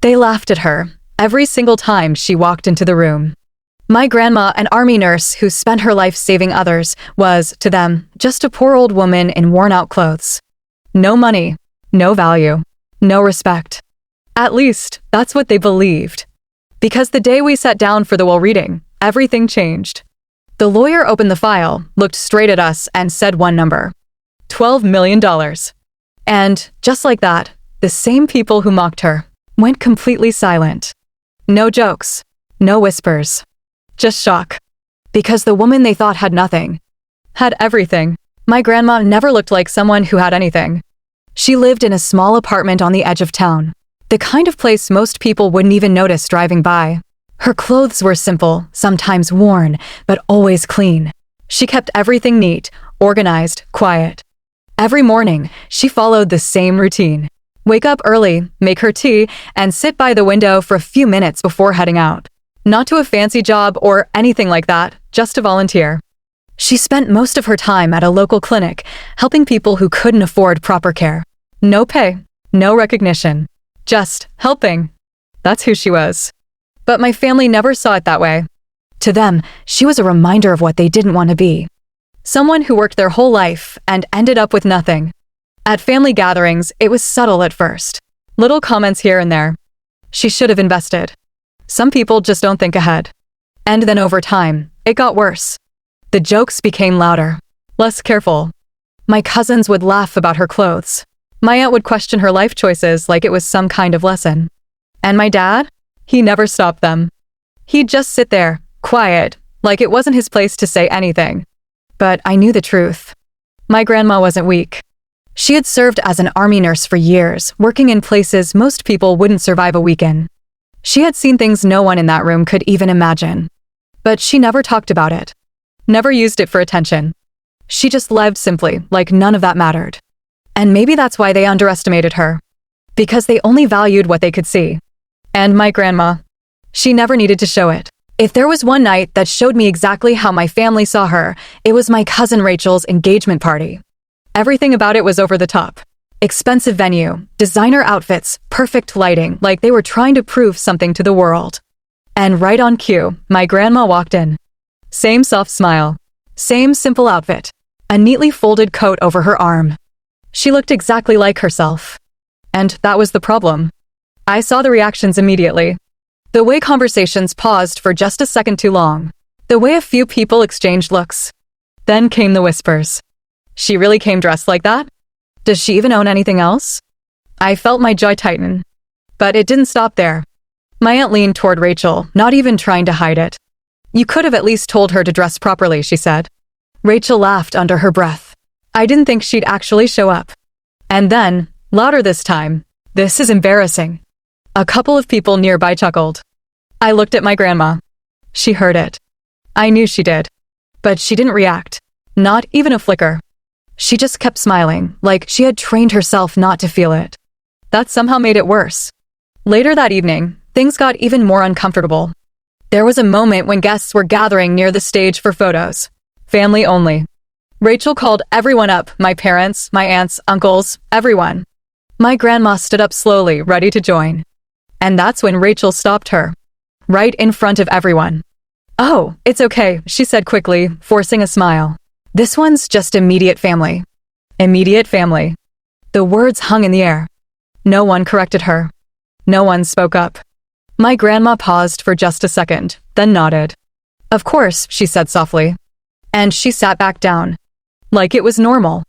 They laughed at her every single time she walked into the room. My grandma, an army nurse who spent her life saving others, was, to them, just a poor old woman in worn-out clothes. No money, no value, no respect. At least, that's what they believed. Because the day we sat down for the will reading, everything changed. The lawyer opened the file, looked straight at us, and said one number. $12 million. And, just like that, the same people who mocked her went completely silent. No jokes, no whispers. Just shock. Because the woman they thought had nothing had everything. My grandma never looked like someone who had anything. She lived in a small apartment on the edge of town, the kind of place most people wouldn't even notice driving by. Her clothes were simple, sometimes worn, but always clean. She kept everything neat, organized, quiet. Every morning, she followed the same routine. Wake up early, make her tea, and sit by the window for a few minutes before heading out. Not to a fancy job or anything like that, just to volunteer. She spent most of her time at a local clinic, helping people who couldn't afford proper care. No pay, no recognition, just helping. That's who she was. But my family never saw it that way. To them, she was a reminder of what they didn't want to be. Someone who worked their whole life and ended up with nothing. At family gatherings, it was subtle at first. Little comments here and there. She should have invested. Some people just don't think ahead. And then over time, it got worse. The jokes became louder, less careful. My cousins would laugh about her clothes. My aunt would question her life choices like it was some kind of lesson. And my dad? He never stopped them. He'd just sit there, quiet, like it wasn't his place to say anything. But I knew the truth. My grandma wasn't weak. She had served as an army nurse for years, working in places most people wouldn't survive a week in. She had seen things no one in that room could even imagine. But she never talked about it. Never used it for attention. She just lived simply, like none of that mattered. And maybe that's why they underestimated her. Because they only valued what they could see. And my grandma. She never needed to show it. If there was one night that showed me exactly how my family saw her, it was my cousin Rachel's engagement party. Everything about it was over the top. Expensive venue, designer outfits, perfect lighting, like they were trying to prove something to the world. And right on cue, my grandma walked in. Same soft smile. Same simple outfit. A neatly folded coat over her arm. She looked exactly like herself. And that was the problem. I saw the reactions immediately. The way conversations paused for just a second too long. The way a few people exchanged looks. Then came the whispers. She really came dressed like that? Does she even own anything else? I felt my jaw tighten. But it didn't stop there. My aunt leaned toward Rachel, not even trying to hide it. You could have at least told her to dress properly, she said. Rachel laughed under her breath. I didn't think she'd actually show up. And then, louder this time, this is embarrassing. A couple of people nearby chuckled. I looked at my grandma. She heard it. I knew she did. But she didn't react. Not even a flicker. She just kept smiling, like she had trained herself not to feel it. That somehow made it worse. Later that evening, things got even more uncomfortable. There was a moment when guests were gathering near the stage for photos. Family only. Rachel called everyone up, my parents, my aunts, uncles, everyone. My grandma stood up slowly, ready to join. And that's when Rachel stopped her. Right in front of everyone. Oh, it's okay, she said quickly, forcing a smile. This one's just immediate family. Immediate family. The words hung in the air. No one corrected her. No one spoke up. My grandma paused for just a second, then nodded. Of course, she said softly. And she sat back down. Like it was normal.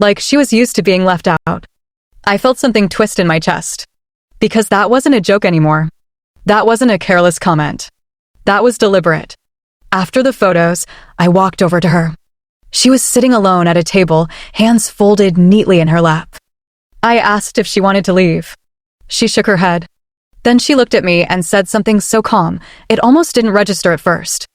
Like she was used to being left out. I felt something twist in my chest. Because that wasn't a joke anymore. That wasn't a careless comment. That was deliberate. After the photos, I walked over to her. She was sitting alone at a table, hands folded neatly in her lap. I asked if she wanted to leave. She shook her head. Then she looked at me and said something so calm, it almost didn't register at first.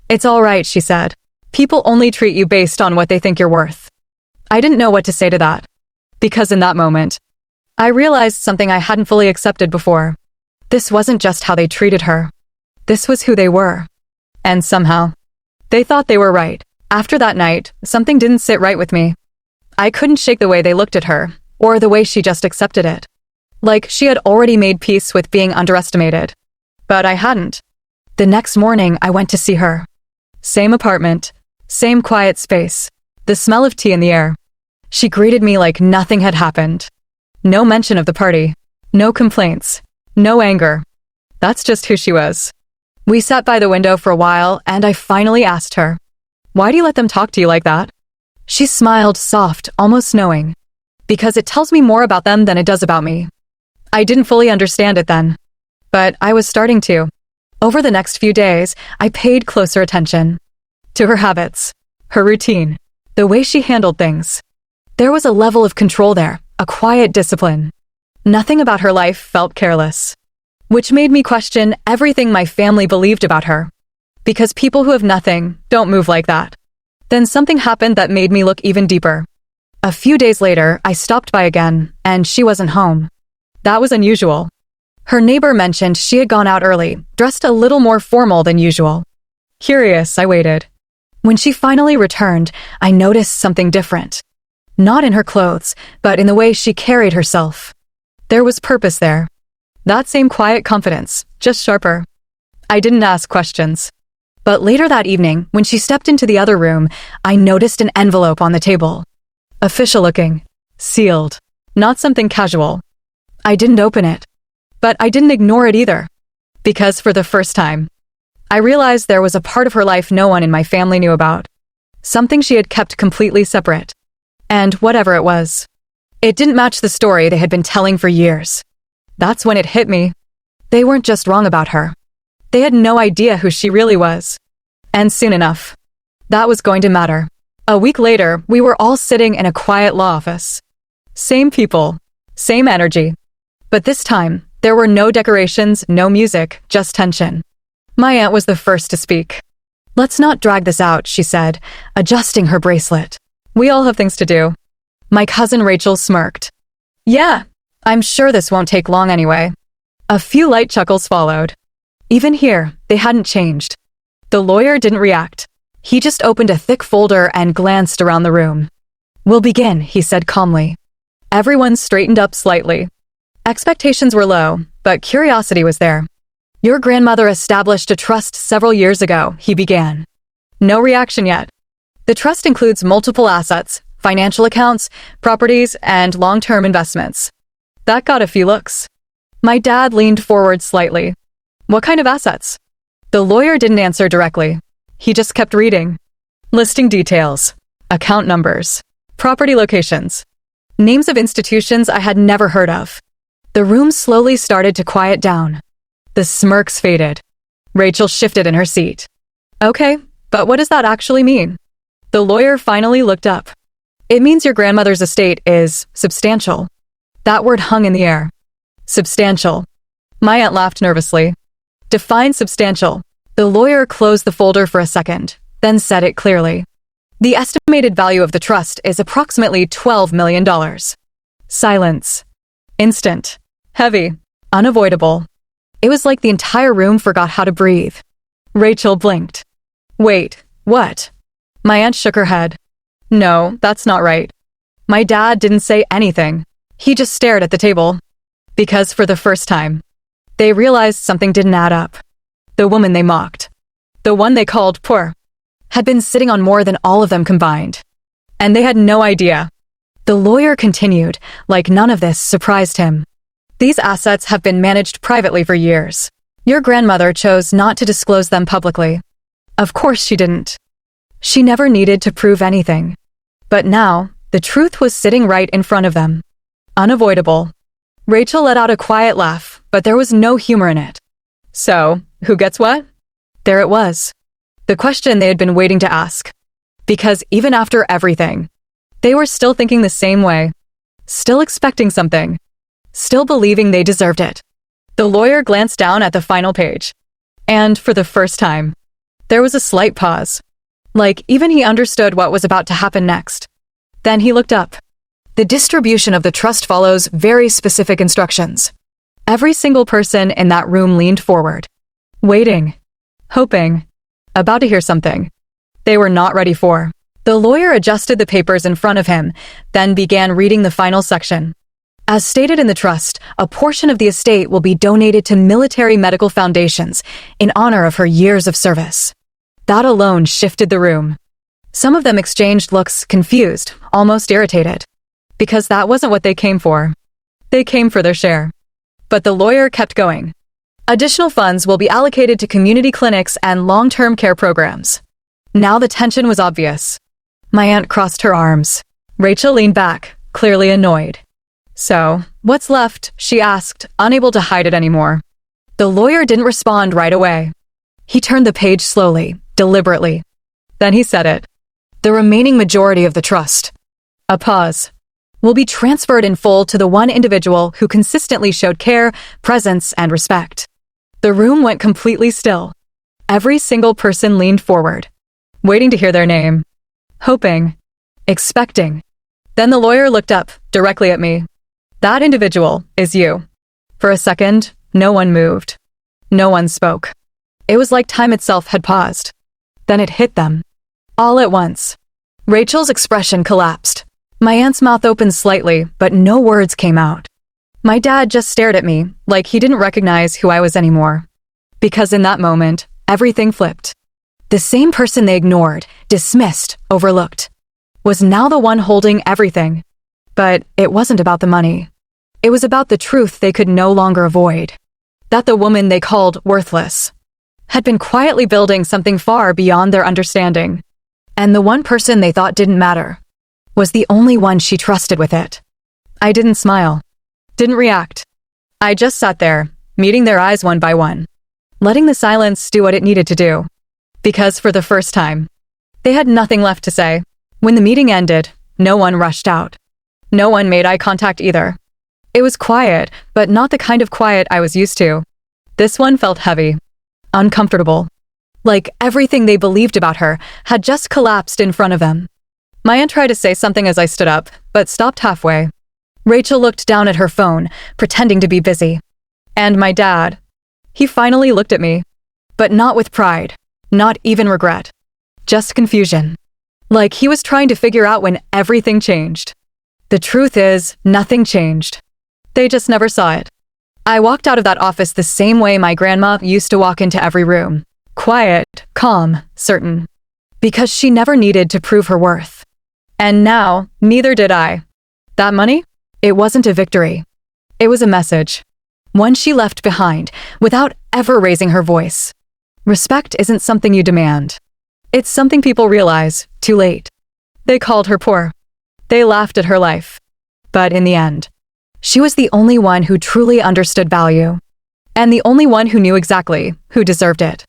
It's all right, she said. People only treat you based on what they think you're worth. I didn't know what to say to that. Because in that moment, I realized something I hadn't fully accepted before. This wasn't just how they treated her. This was who they were. And somehow, they thought they were right. After that night, something didn't sit right with me. I couldn't shake the way they looked at her, or the way she just accepted it. like she had already made peace with being underestimated. But I hadn't. The next morning, I went to see her. Same apartment, same quiet space, the smell of tea in the air. She greeted me like nothing had happened. No mention of the party, no complaints, no anger. That's just who she was. We sat by the window for a while, and I finally asked her, "Why do you let them talk to you like that?" She smiled soft, almost knowing. "Because it tells me more about them than it does about me." I didn't fully understand it then, but I was starting to. Over the next few days, I paid closer attention to her habits, her routine, the way she handled things. There was a level of control there, a quiet discipline. Nothing about her life felt careless, which made me question everything my family believed about her. Because people who have nothing don't move like that. Then something happened that made me look even deeper. A few days later, I stopped by again, and she wasn't home. That was unusual. Her neighbor mentioned she had gone out early, dressed a little more formal than usual. Curious, I waited. When she finally returned, I noticed something different. Not in her clothes, but in the way she carried herself. There was purpose there. That same quiet confidence, just sharper. I didn't ask questions. But later that evening, when she stepped into the other room, I noticed an envelope on the table. Official looking. Sealed. Not something casual. I didn't open it. But I didn't ignore it either. Because for the first time, I realized there was a part of her life no one in my family knew about. Something she had kept completely separate. And whatever it was, it didn't match the story they had been telling for years. That's when it hit me. They weren't just wrong about her. They had no idea who she really was. And soon enough, that was going to matter. A week later, we were all sitting in a quiet law office. Same people, same energy. But this time, there were no decorations, no music, just tension. My aunt was the first to speak. "Let's not drag this out," she said, adjusting her bracelet. "We all have things to do." My cousin Rachel smirked. "Yeah, I'm sure this won't take long anyway." A few light chuckles followed. Even here, they hadn't changed. The lawyer didn't react. He just opened a thick folder and glanced around the room. "We'll begin," he said calmly. Everyone straightened up slightly. Expectations were low, but curiosity was there. "Your grandmother established a trust several years ago," he began. No reaction yet. "The trust includes multiple assets, financial accounts, properties, and long-term investments." That got a few looks. My dad leaned forward slightly. "What kind of assets?" The lawyer didn't answer directly. He just kept reading. Listing details, account numbers, property locations, names of institutions I had never heard of. The room slowly started to quiet down. The smirks faded. Rachel shifted in her seat. "Okay, but what does that actually mean?" The lawyer finally looked up. "It means your grandmother's estate is substantial." That word hung in the air. Substantial. My aunt laughed nervously. "Define substantial." The lawyer closed the folder for a second, then said it clearly. "The estimated value of the trust is approximately $12 million. Silence. Instant. Heavy. Unavoidable. It was like the entire room forgot how to breathe. Rachel blinked. "Wait, what?" My aunt shook her head. "No, that's not right." My dad didn't say anything. He just stared at the table. Because for the first time, they realized something didn't add up. The woman they mocked, the one they called poor, had been sitting on more than all of them combined. And they had no idea. The lawyer continued, like none of this surprised him. "These assets have been managed privately for years. Your grandmother chose not to disclose them publicly. Of course she didn't. She never needed to prove anything. But now, the truth was sitting right in front of them. Unavoidable." Rachel let out a quiet laugh, but there was no humor in it. "So, who gets what?" There it was. The question they had been waiting to ask. Because even after everything, they were still thinking the same way. Still expecting something. Still believing they deserved it. The lawyer glanced down at the final page. And for the first time, there was a slight pause. Like even he understood what was about to happen next. Then he looked up. "The distribution of the trust follows very specific instructions." Every single person in that room leaned forward. Waiting. Hoping. About to hear something they were not ready for. The lawyer adjusted the papers in front of him, then began reading the final section. As stated in the trust, a portion of the estate will be donated to military medical foundations in honor of her years of service. That alone shifted the room. Some of them exchanged looks, confused, almost irritated. Because that wasn't what they came for. They came for their share. But the lawyer kept going. Additional funds will be allocated to community clinics and long-term care programs. Now the tension was obvious. My aunt crossed her arms. Rachel leaned back, clearly annoyed. So, what's left? She asked, unable to hide it anymore. The lawyer didn't respond right away. He turned the page slowly, deliberately. Then he said it. The remaining majority of the trust. A pause. Will be transferred in full to the one individual who consistently showed care, presence, and respect. The room went completely still. Every single person leaned forward, waiting to hear their name. Hoping. Expecting. Then the lawyer looked up, directly at me. That individual is you. For a second, no one moved. No one spoke. It was like time itself had paused. Then it hit them. All at once. Rachel's expression collapsed. My aunt's mouth opened slightly, but no words came out. My dad just stared at me, like he didn't recognize who I was anymore. Because in that moment, everything flipped. The same person they ignored, dismissed, overlooked, was now the one holding everything. But it wasn't about the money. It was about the truth they could no longer avoid. That the woman they called worthless had been quietly building something far beyond their understanding. And the one person they thought didn't matter was the only one she trusted with it. I didn't smile. Didn't react. I just sat there, meeting their eyes one by one, letting the silence do what it needed to do. Because for the first time, they had nothing left to say. When the meeting ended, no one rushed out. No one made eye contact either. It was quiet, but not the kind of quiet I was used to. This one felt heavy, uncomfortable. Like everything they believed about her had just collapsed in front of them. My aunt tried to say something as I stood up, but stopped halfway. Rachel looked down at her phone, pretending to be busy. And my dad. He finally looked at me. But not with pride, not even regret. Just confusion. Like he was trying to figure out when everything changed. The truth is, nothing changed. They just never saw it. I walked out of that office the same way my grandma used to walk into every room. Quiet, calm, certain. Because she never needed to prove her worth. And now, neither did I. That money? It wasn't a victory. It was a message. One she left behind, without ever raising her voice. Respect isn't something you demand. It's something people realize, too late. They called her poor. They laughed at her life. But in the end, she was the only one who truly understood value. And the only one who knew exactly who deserved it.